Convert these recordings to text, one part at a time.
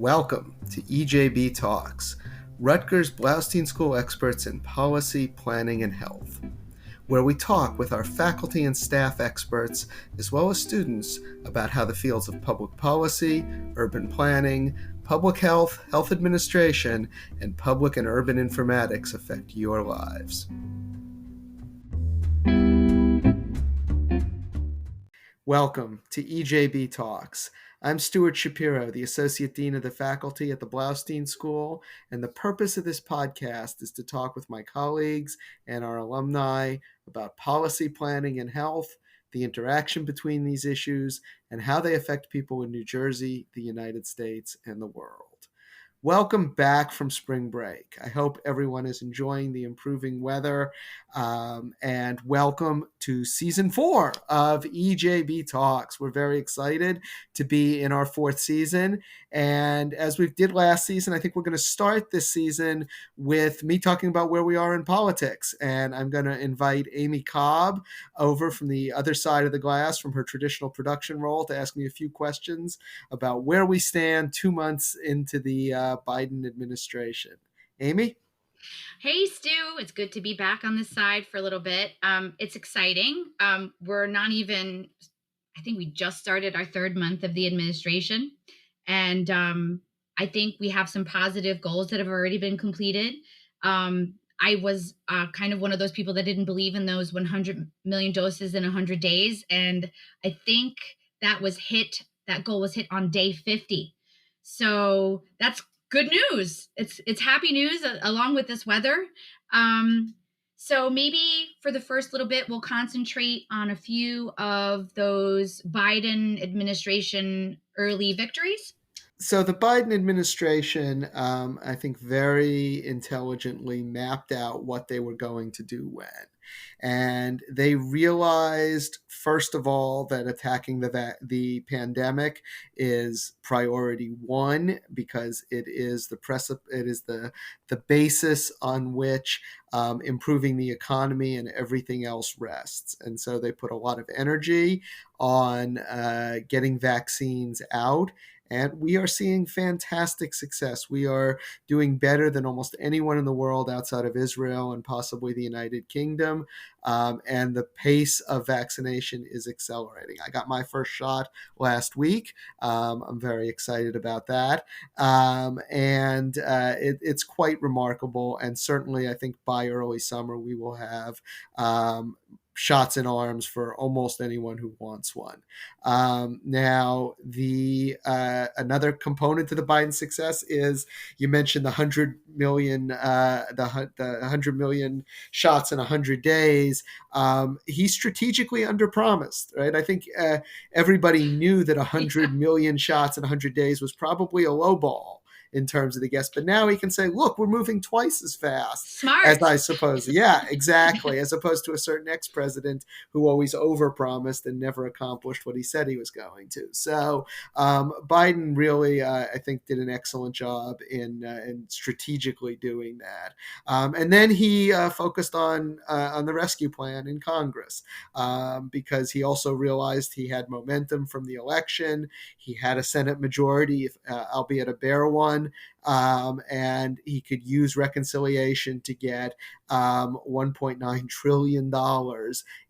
Welcome to EJB Talks, Rutgers Blaustein School experts in policy, planning, and health, where we talk with our faculty and staff experts, as well as students, about how the fields of public policy, urban planning, public health, health administration, and public and urban informatics affect your lives. Welcome to EJB Talks. I'm Stuart Shapiro, the Associate Dean of the Faculty at the Blaustein School, and the purpose of this podcast is to talk with my colleagues and our alumni about policy planning and health, the interaction between these issues, and how they affect people in New Jersey, the United States, and the world. Welcome back from spring break. I hope everyone is enjoying the improving weather, and welcome to season 4 of EJB Talks. We're very excited to be in our 4th season, and as we did last season, I think we're going to start this season with me talking about where we are in politics, and I'm going to invite Amy Cobb over from the other side of the glass from her traditional production role to ask me a few questions about where we stand 2 months into the Biden administration. Amy? Hey, Stu. It's good to be back on this side for a little bit. It's exciting. We're not even, I think we just started our 3rd month of the administration. And I think we have some positive goals that have already been completed. I was kind of one of those people that didn't believe in those 100 million doses in 100 days. And I think that goal was hit on day 50. So that's good news. It's happy news along with this weather. So maybe for the first little bit, we'll concentrate on a few of those Biden administration early victories. So the Biden administration, I think, very intelligently mapped out what they were going to do when. And they realized, first of all, that attacking the pandemic is priority 1 because it is the basis on which improving the economy and everything else rests. And so they put a lot of energy on getting vaccines out. And we are seeing fantastic success. We are doing better than almost anyone in the world outside of Israel and possibly the United Kingdom. And the pace of vaccination is accelerating. I got my first shot last week. I'm very excited about that. It's quite remarkable. And certainly, I think by early summer, we will have shots in arms for almost anyone who wants one. Now, another component to the Biden success is, you mentioned the 100 million, the 100 million shots in 100 days. He strategically underpromised, right? I think everybody knew that 100 million shots in 100 days was probably a low ball in terms of the guess. But now he can say, look, we're moving twice as fast. Smart. As I suppose. Yeah, exactly. As opposed to a certain ex-president who always overpromised and never accomplished what he said he was going to. So Biden really, I think, did an excellent job in strategically doing that. And then he focused on the rescue plan in Congress because he also realized he had momentum from the election. He had a Senate majority, albeit a bare one. And he could use reconciliation to get $1.9 trillion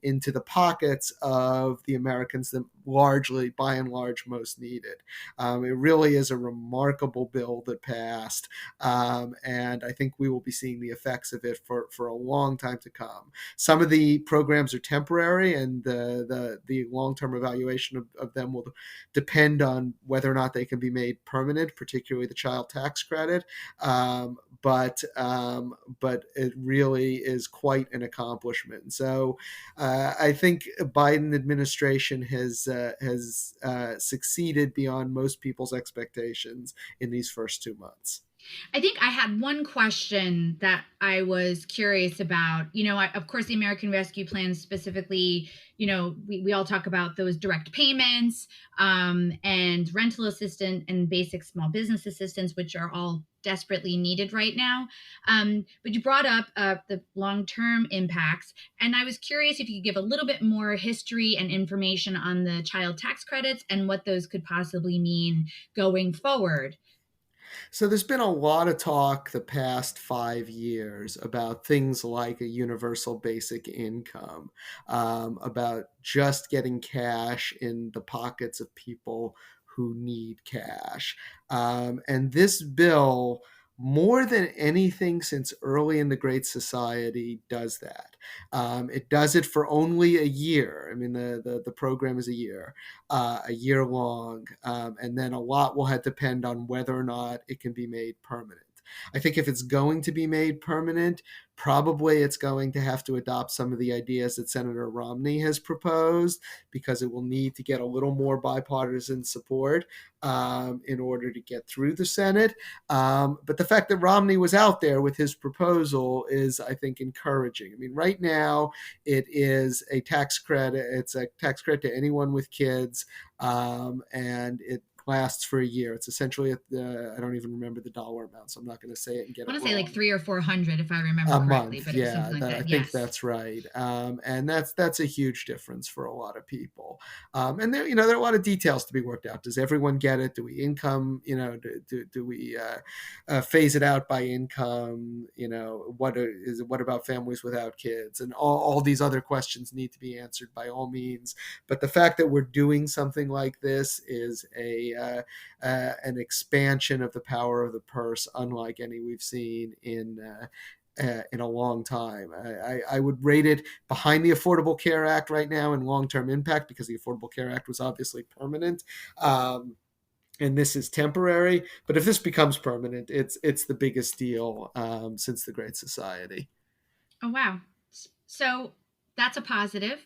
into the pockets of the Americans that largely, by and large, most needed. It really is a remarkable bill that passed, and I think we will be seeing the effects of it for a long time to come. Some of the programs are temporary, and the long-term evaluation of them will depend on whether or not they can be made permanent, particularly the child tax credit. But it really is quite an accomplishment. So I think Biden administration has succeeded beyond most people's expectations in these first 2 months. I think I had one question that I was curious about. Of course, the American Rescue Plan specifically, we all talk about those direct payments and rental assistance and basic small business assistance, which are all desperately needed right now. But you brought up the long-term impacts. And I was curious if you could give a little bit more history and information on the child tax credits and what those could possibly mean going forward. So there's been a lot of talk the past 5 years about things like a universal basic income, about just getting cash in the pockets of people who need cash. And this bill, more than anything since early in the Great Society, does that. It does it for only a year. I mean, the program is a year long, and then a lot will have to depend on whether or not it can be made permanent. I think if it's going to be made permanent, probably it's going to have to adopt some of the ideas that Senator Romney has proposed, because it will need to get a little more bipartisan support in order to get through the Senate. But the fact that Romney was out there with his proposal is, I think, encouraging. I mean, right now it is a tax credit. It's a tax credit to anyone with kids, and it lasts for a year. It's essentially I don't even remember the dollar amount, so I'm not going to say it and get I it want to say like wrong. 300 or 400 if I remember A correctly, month, but it was yeah, something like I that. think Yes. that's right, and that's a huge difference for a lot of people. And there are a lot of details to be worked out. Does everyone get it? Do we income? Do we phase it out by income? What about families without kids? And all these other questions need to be answered by all means. But the fact that we're doing something like this is an expansion of the power of the purse, unlike any we've seen in a long time. I would rate it behind the Affordable Care Act right now in long-term impact, because the Affordable Care Act was obviously permanent. And this is temporary, but if this becomes permanent, it's the biggest deal since the Great Society. Oh, wow. So that's a positive.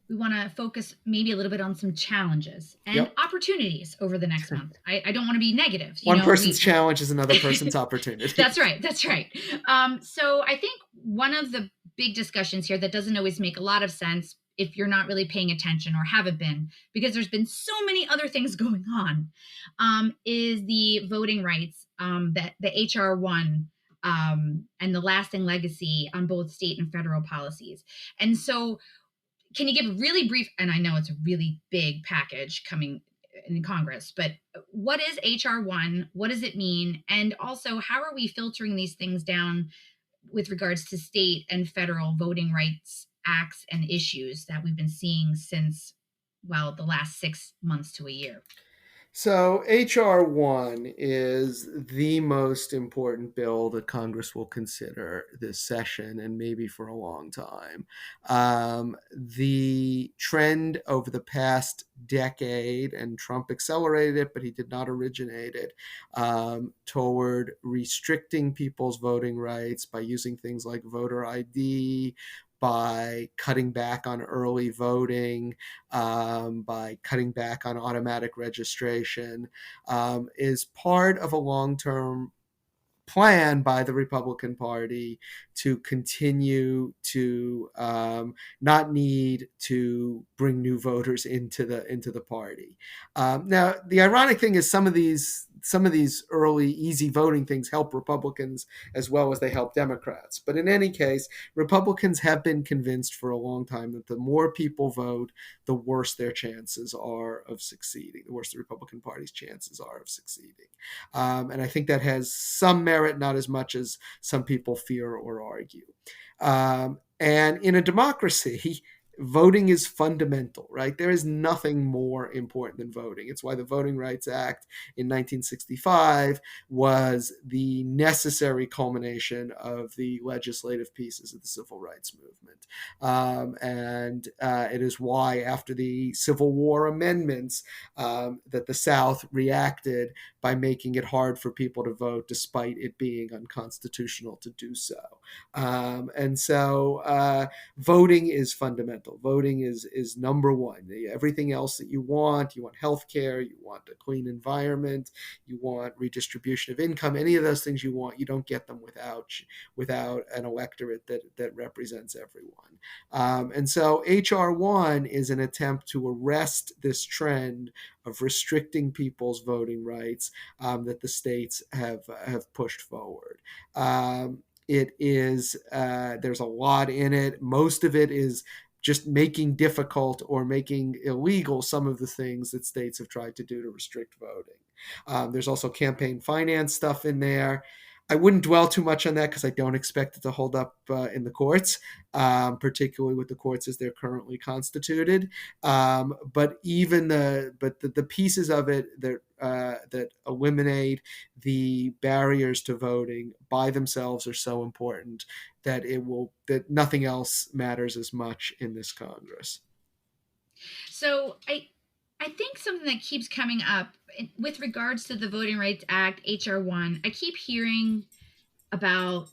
We want to focus maybe a little bit on some challenges and Yep. opportunities over the next month. I don't want to be negative. One person's challenge is another person's opportunity. That's right. That's right. So I think one of the big discussions here that doesn't always make a lot of sense if you're not really paying attention or haven't been, because there's been so many other things going on, is the voting rights, that the HR1, and the lasting legacy on both state and federal policies. And so, can you give a really brief, and I know it's a really big package coming in Congress, but what is HR1? What does it mean? And also, how are we filtering these things down with regards to state and federal voting rights acts and issues that we've been seeing since, well, the last 6 months to a year? So, H.R. 1 is the most important bill that Congress will consider this session, and maybe for a long time. The trend over the past decade, and Trump accelerated it, but he did not originate it, toward restricting people's voting rights by using things like voter ID, by cutting back on early voting, by cutting back on automatic registration, is part of a long term plan by the Republican Party to continue to not need to bring new voters into the party. Now, the ironic thing is some of these early easy voting things help Republicans as well as they help Democrats. But in any case, Republicans have been convinced for a long time that the more people vote, the worse their chances are of succeeding, the worse the Republican Party's chances are of succeeding. And I think that has some merit, not as much as some people fear or argue. And in a democracy, voting is fundamental, right? There is nothing more important than voting. It's why the Voting Rights Act in 1965 was the necessary culmination of the legislative pieces of the civil rights movement. And it is why, after the Civil War amendments, that the South reacted by making it hard for people to vote, despite it being unconstitutional to do so. And so voting is fundamental. Voting is number one. Everything else that you want health care, you want a clean environment, you want redistribution of income, any of those things you don't get them without an electorate that represents everyone. And so HR1 is an attempt to arrest this trend of restricting people's voting rights that the states have pushed forward. It is there's a lot in it. Most of it is just making difficult or making illegal some of the things that states have tried to do to restrict voting. There's also campaign finance stuff in there. I wouldn't dwell too much on that because I don't expect it to hold up in the courts, particularly with the courts as they're currently constituted. But even the pieces of it that eliminate the barriers to voting by themselves are so important that nothing else matters as much in this Congress. So I think something that keeps coming up with regards to the Voting Rights Act, HR 1, I keep hearing about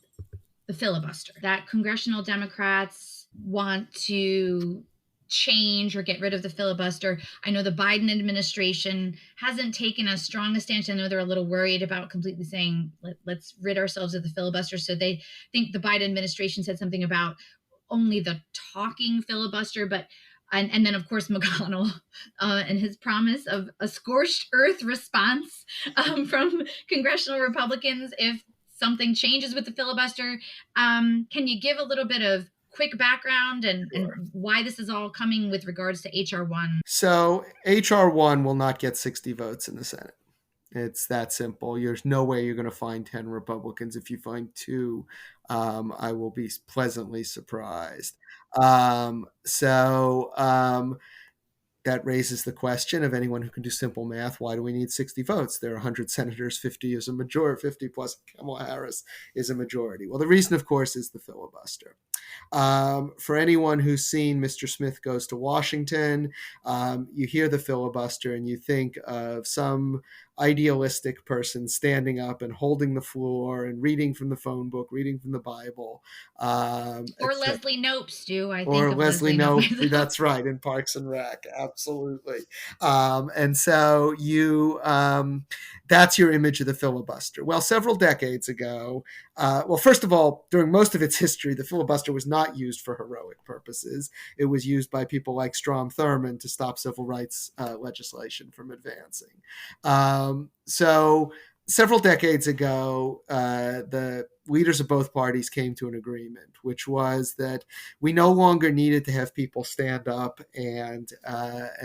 the filibuster, that congressional Democrats want to change or get rid of the filibuster. I know the Biden administration hasn't taken as strong a stance. I know they're a little worried about completely saying, let's rid ourselves of the filibuster. So they think the Biden administration said something about only the talking filibuster, but and then of course McConnell and his promise of a scorched earth response from congressional Republicans if something changes with the filibuster. Can you give a little bit of quick background and why this is all coming with regards to HR 1? So HR 1 will not get 60 votes in the Senate. It's that simple. There's no way you're going to find 10 Republicans. If you find two, I will be pleasantly surprised. That raises the question of anyone who can do simple math. Why do we need 60 votes? There are 100 senators, 50 is a majority, 50 plus Kamala Harris is a majority. Well, the reason, of course, is the filibuster. For anyone who's seen Mr. Smith Goes to Washington, you hear the filibuster and you think of some idealistic person standing up and holding the floor and reading from the phone book, reading from the Bible. Or Leslie Knope, Stu. I think or of Leslie Knope. That's right, in Parks and Rec. Absolutely. And so that's your image of the filibuster. Well, several decades ago, first of all, during most of its history, the filibuster was not used for heroic purposes. It was used by people like Strom Thurmond to stop civil rights legislation from advancing. So several decades ago, the leaders of both parties came to an agreement, which was that we no longer needed to have people stand up and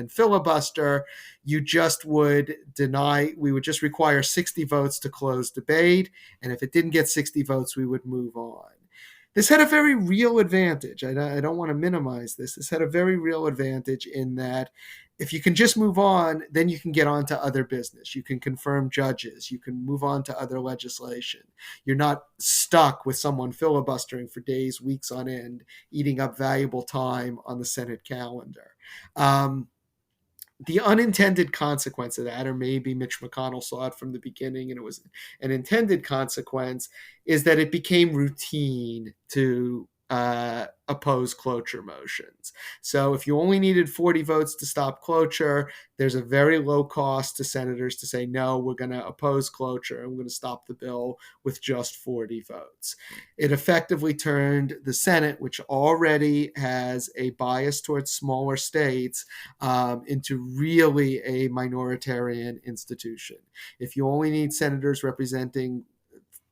filibuster. You just would we would just require 60 votes to close debate. And if it didn't get 60 votes, we would move on. This had a very real advantage. I don't want to minimize this. This had a very real advantage in that if you can just move on, then you can get on to other business. You can confirm judges. You can move on to other legislation. You're not stuck with someone filibustering for days, weeks on end, eating up valuable time on the Senate calendar. The unintended consequence of that, or maybe Mitch McConnell saw it from the beginning and it was an intended consequence, is that it became routine to oppose cloture motions. So if you only needed 40 votes to stop cloture, there's a very low cost to senators to say, no, we're going to oppose cloture and we're going to stop the bill with just 40 votes. It effectively turned the Senate, which already has a bias towards smaller states, into really a minoritarian institution. If you only need senators representing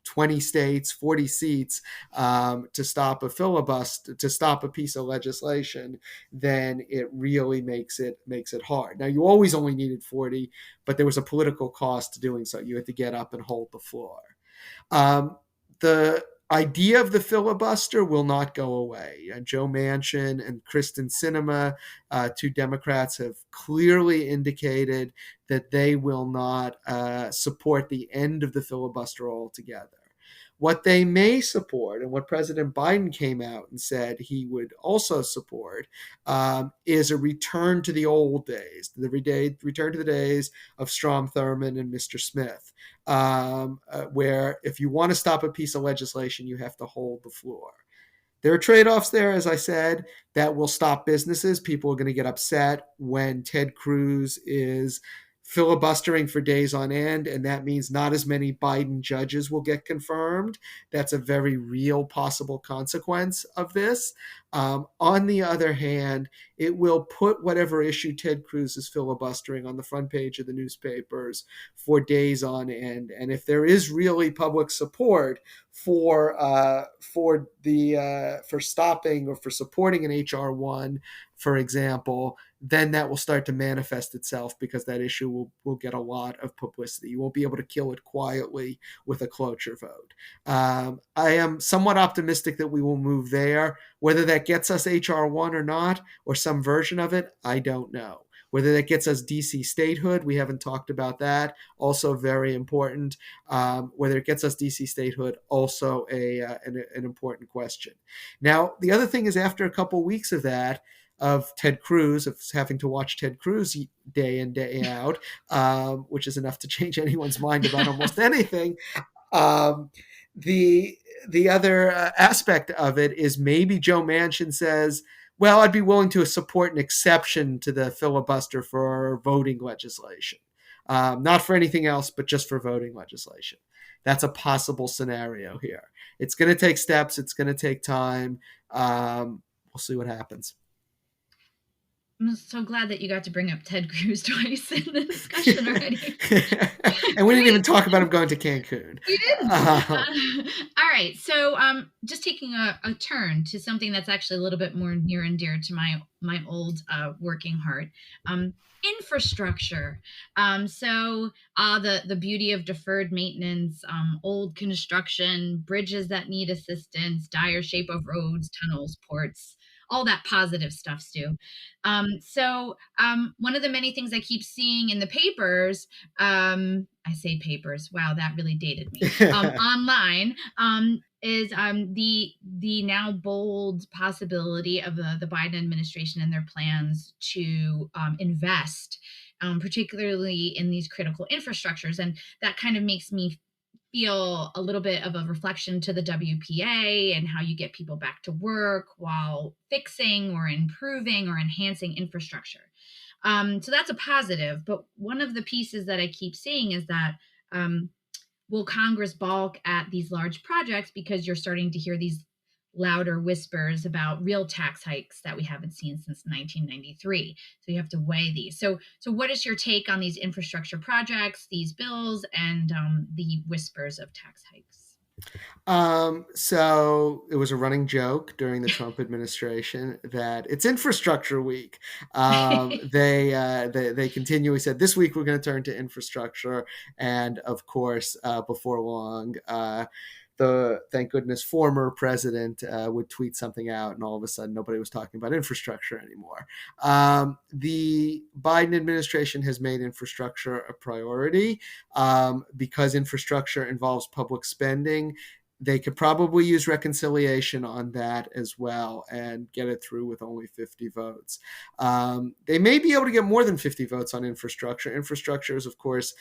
20 states, 40 seats to stop a filibuster, to stop a piece of legislation, then it really makes it hard. Now, you always only needed 40, but there was a political cost to doing so. You had to get up and hold the floor. The idea of the filibuster will not go away. Joe Manchin and Kristen Sinema, two Democrats, have clearly indicated that they will not support the end of the filibuster altogether. What they may support, and what President Biden came out and said he would also support, is a return to the old days, return to the days of Strom Thurmond and Mr. Smith, where if you want to stop a piece of legislation, you have to hold the floor. There are trade-offs there, as I said, that will stop businesses. People are going to get upset when Ted Cruz is filibustering for days on end, and that means not as many Biden judges will get confirmed. That's a very real possible consequence of this. On the other hand, it will put whatever issue Ted Cruz is filibustering on the front page of the newspapers for days on end. And if there is really public support for stopping or for supporting an HR 1, for example, then that will start to manifest itself because that issue will get a lot of publicity. You won't be able to kill it quietly with a cloture vote. I am somewhat optimistic that we will move there. Whether that gets us HR 1 or not, or some version of it, I don't know. Whether that gets us DC statehood, we haven't talked about that. Also very important. Whether it gets us DC statehood, also an important question. Now, the other thing is, after a couple of weeks of that, of Ted Cruz, of having to watch Ted Cruz day in, day out, which is enough to change anyone's mind about almost anything. Um, the other aspect of it is maybe Joe Manchin says, well, I'd be willing to support an exception to the filibuster for voting legislation. Not for anything else, but just for voting legislation. That's a possible scenario here. It's going to take steps. It's going to take time. We'll see what happens. I'm so glad that you got to bring up Ted Cruz twice in the discussion already. And we didn't even talk about him going to Cancun. We didn't. All right. So just taking a turn to something that's actually a little bit more near and dear to my old working heart. Infrastructure. So the beauty of deferred maintenance, old construction, bridges that need assistance, dire shape of roads, tunnels, ports, all that positive stuff, Stu. One of the many things I keep seeing in the papers, I say papers, wow, that really dated me, online, is the now bold possibility of the Biden administration and their plans to invest, particularly in these critical infrastructures. And that kind of makes me feel a little bit of a reflection to the WPA and how you get people back to work while fixing or improving or enhancing infrastructure. So that's a positive. But one of the pieces that I keep seeing is that will Congress balk at these large projects because you're starting to hear these louder whispers about real tax hikes that we haven't seen since 1993. So you have to weigh these. So what is your take on these infrastructure projects, these bills, and the whispers of tax hikes? So it was a running joke during the Trump administration that it's infrastructure week. They continually said this week we're going to turn to infrastructure, and of course, before long, the thank goodness former president would tweet something out, and all of a sudden nobody was talking about infrastructure anymore. The Biden administration has made infrastructure a priority because infrastructure involves public spending. They could probably use reconciliation on that as well and get it through with only 50 votes. They may be able to get more than 50 votes on infrastructure. Infrastructure is, of course,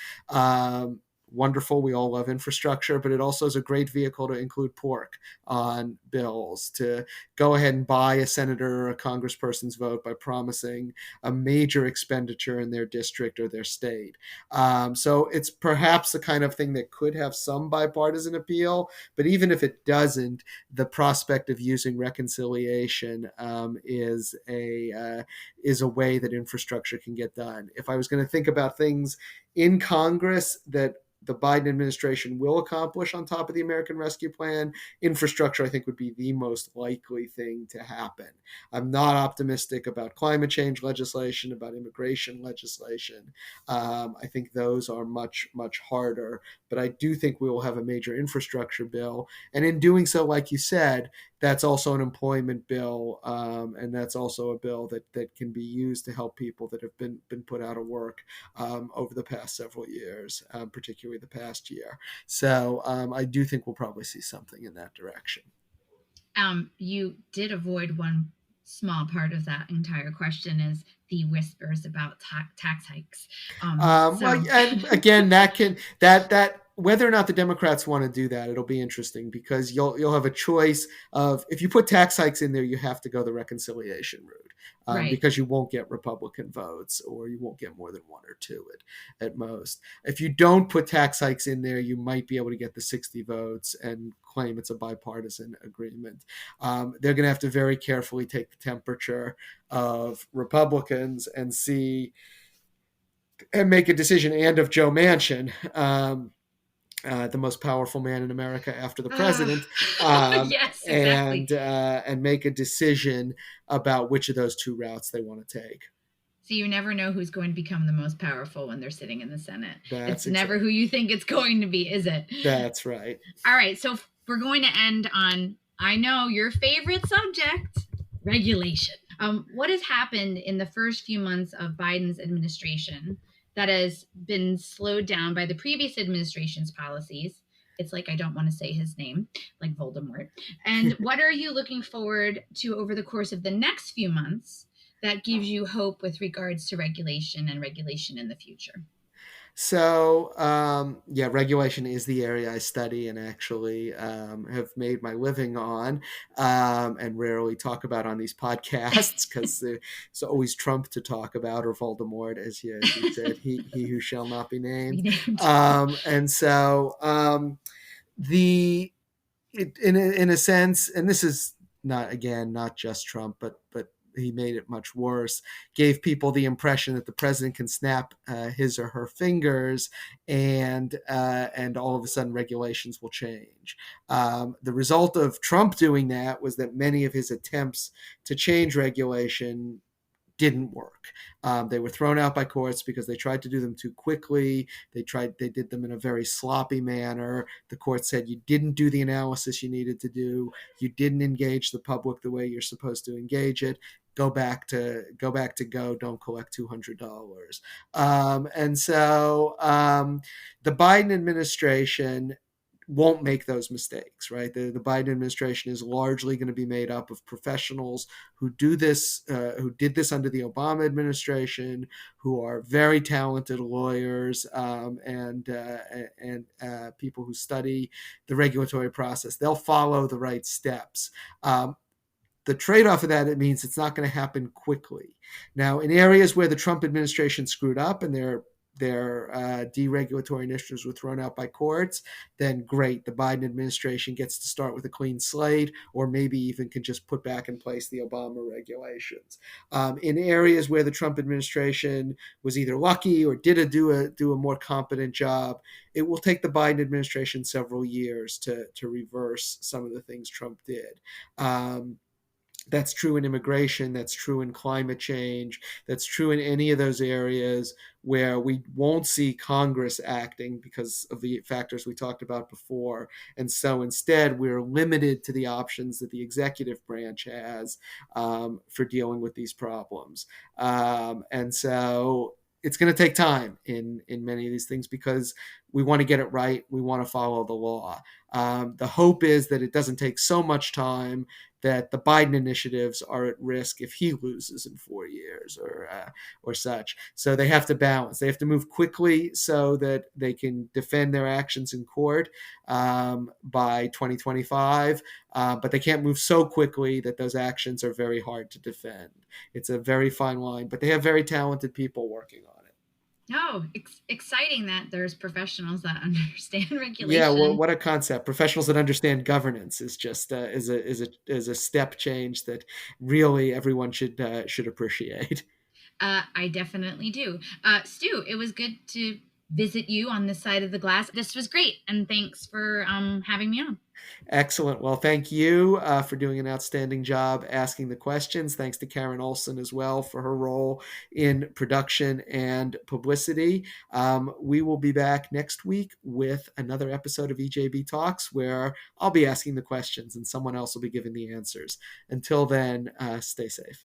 wonderful. We all love infrastructure, but it also is a great vehicle to include pork on bills, to go ahead and buy a senator or a congressperson's vote by promising a major expenditure in their district or their state. So it's perhaps the kind of thing that could have some bipartisan appeal, but even if it doesn't, the prospect of using reconciliation is a way that infrastructure can get done. If I was going to think about things in Congress that the Biden administration will accomplish on top of the American Rescue Plan, infrastructure, I think, would be the most likely thing to happen. I'm not optimistic about climate change legislation, about immigration legislation. I think those are much, much harder. But I do think we will have a major infrastructure bill. And in doing so, like you said, that's also an employment bill, and that's also a bill that can be used to help people that have been put out of work over the past several years, particularly the past year. So I do think we'll probably see something in that direction. You did avoid one small part of that entire question, is the whispers about tax hikes. Well, and again, that whether or not the Democrats want to do that, it'll be interesting because you'll have a choice of, if you put tax hikes in there, you have to go the reconciliation route, Right. because you won't get Republican votes, or you won't get more than one or two at most. If you don't put tax hikes in there, you might be able to get the 60 votes and claim it's a bipartisan agreement. They're going to have to very carefully take the temperature of Republicans and see and make a decision, and of Joe Manchin, the most powerful man in America after the Uh, president, um, yes, exactly. and make a decision about which of those two routes they want to take. So you never know who's going to become the most powerful when they're sitting in the Senate. It's That's never who you think it's going to be, is it? That's right. All right, so we're going to end on, I know, your favorite subject, regulation. What has happened in the first few months of Biden's administration that has been slowed down by the previous administration's policies? It's like I don't want to say his name, like Voldemort. And what are you looking forward to over the course of the next few months that gives you hope with regards to regulation and regulation in the future? So, yeah, regulation is the area I study and actually have made my living on, and rarely talk about on these podcasts because there's always Trump to talk about, or Voldemort, as you said, he who shall not be named. Renamed. And so, the in a sense, and this is not, again, not just Trump, but he made it much worse, gave people the impression that the president can snap his or her fingers, and all of a sudden regulations will change. The result of Trump doing that was that many of his attempts to change regulation didn't work. They were thrown out by courts because they tried to do them too quickly. They did them in a very sloppy manner. The court said you didn't do the analysis you needed to do. You didn't engage the public the way you're supposed to engage it. Go back to go. Don't collect $200. And so the Biden administration won't make those mistakes, right? The Biden administration is largely going to be made up of professionals who do this, who did this under the Obama administration, who are very talented lawyers, and people who study the regulatory process. They'll follow the right steps. The trade-off of that, it means it's not going to happen quickly. Now, in areas where the Trump administration screwed up and their deregulatory initiatives were thrown out by courts, then great. The Biden administration gets to start with a clean slate, or maybe even can just put back in place the Obama regulations. In areas where the Trump administration was either lucky or did do a more competent job, it will take the Biden administration several years to reverse some of the things Trump did. That's true in immigration. That's true in climate change. That's true in any of those areas where we won't see Congress acting because of the factors we talked about before. And so instead, we're limited to the options that the executive branch has for dealing with these problems. And so it's going to take time in many of these things because we want to get it right. We want to follow the law. The hope is that it doesn't take so much time that the Biden initiatives are at risk if he loses in 4 years or such. So they have to balance. They have to move quickly so that they can defend their actions in court by 2025, but they can't move so quickly that those actions are very hard to defend. It's a very fine line, but they have very talented people working on it. No, exciting that there's professionals that understand Yeah, well, regulation. what a concept! Professionals that understand governance is just is a step change that really everyone should appreciate. I definitely do. Stu, it was good to visit you on this side of the glass. This was great, and thanks for having me on. Excellent. Well, thank you for doing an outstanding job asking the questions. Thanks to Karen Olson as well for her role in production and publicity. We will be back next week with another episode of EJB Talks where I'll be asking the questions and someone else will be giving the answers. Until then, stay safe.